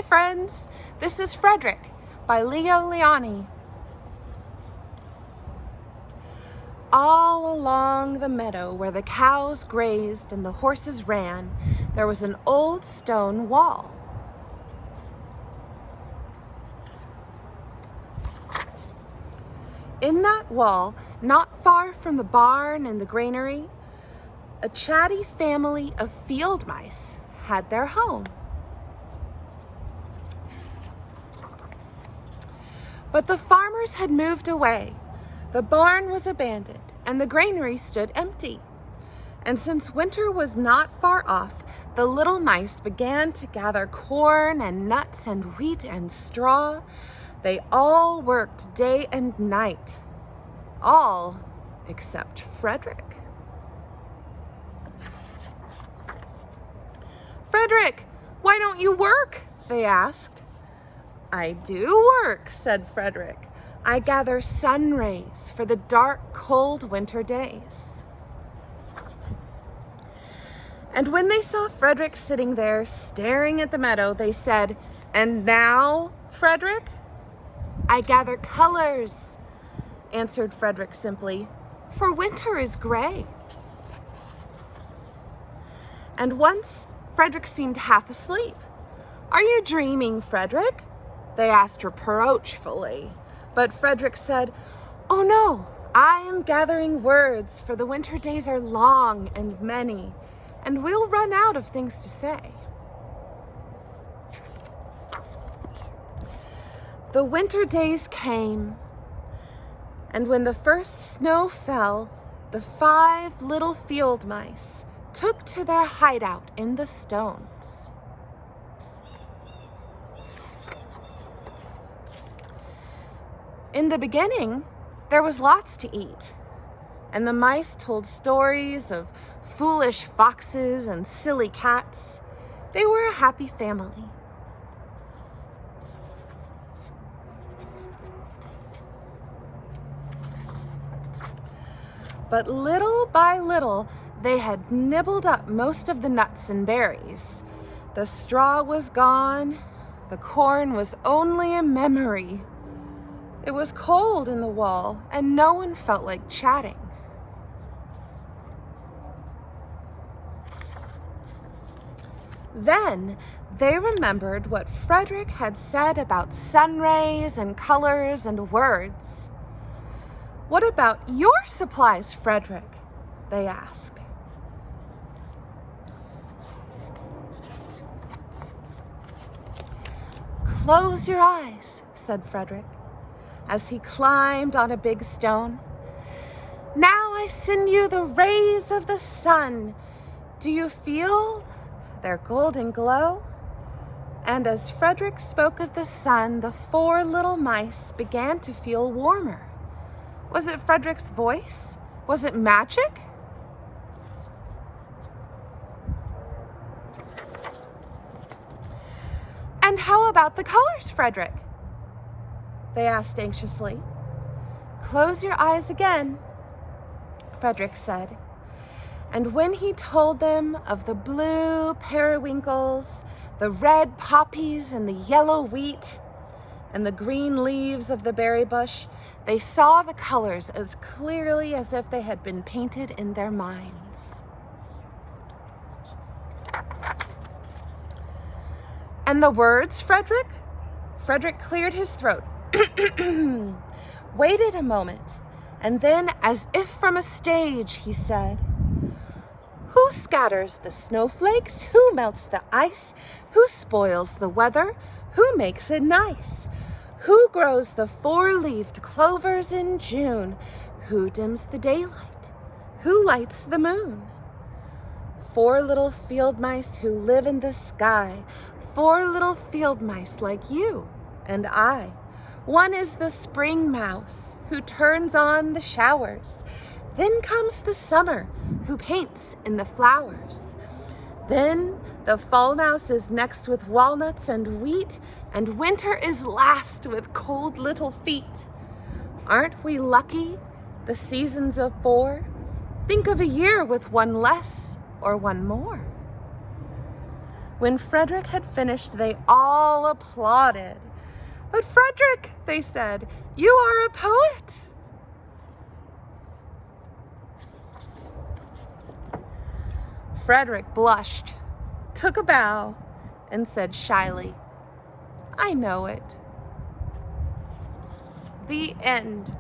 friends, this is Frederick by Leo Lionni. All along the meadow where the cows grazed and the horses ran, there was an old stone wall. In that wall, not far from the barn and the granary, a chatty family of field mice had their home. But the farmers had moved away. The barn was abandoned, and the granary stood empty. And since winter was not far off, the little mice began to gather corn and nuts and wheat and straw. They all worked day and night, all except Frederick. "Frederick, why don't you work?" they asked. "I do work," said Frederick. "I gather sun rays for the dark, cold winter days." And when they saw Frederick sitting there staring at the meadow, they said, "And now, Frederick?" "I gather colors," answered Frederick simply, "for winter is gray." And once Frederick seemed half asleep. "Are you dreaming, Frederick?" they asked reproachfully. But Frederick said, "Oh no, I am gathering words, for the winter days are long and many, and we'll run out of things to say." The winter days came, and when the first snow fell, the 5 little field mice took to their hideout in the stones. In the beginning, there was lots to eat, and the mice told stories of foolish foxes and silly cats. They were a happy family. But little by little, they had nibbled up most of the nuts and berries. The straw was gone. The corn was only a memory. It was cold in the wall, and no one felt like chatting. Then they remembered what Frederick had said about sun rays and colors and words. "What about your supplies, Frederick?" they asked. "Close your eyes," said Frederick, as he climbed on a big stone. "Now I send you the rays of the sun. Do you feel their golden glow?" And as Frederick spoke of the sun, the 4 little mice began to feel warmer. Was it Frederick's voice? Was it magic? "And how about the colors, Frederick?" they asked anxiously. "Close your eyes again," Frederick said. And when he told them of the blue periwinkles, the red poppies and the yellow wheat, and the green leaves of the berry bush, they saw the colors as clearly as if they had been painted in their minds. "And the words, Frederick?" Frederick cleared his throat, waited a moment, and then, as if from a stage, he said, "Who scatters the snowflakes? Who melts the ice? Who spoils the weather? Who makes it nice? Who grows the 4-leaved clovers in June? Who dims the daylight? Who lights the moon? 4 little field mice who live in the sky, 4 little field mice like you and I. One is the spring mouse who turns on the showers. Then comes the summer who paints in the flowers. Then the fall mouse is next with walnuts and wheat, and winter is last with cold little feet. Aren't we lucky, the seasons of 4? Think of a year with 1 less or 1 more." When Frederick had finished, they all applauded. "But Frederick," they said, "you are a poet." Frederick blushed, took a bow, and said shyly, "I know it." The end.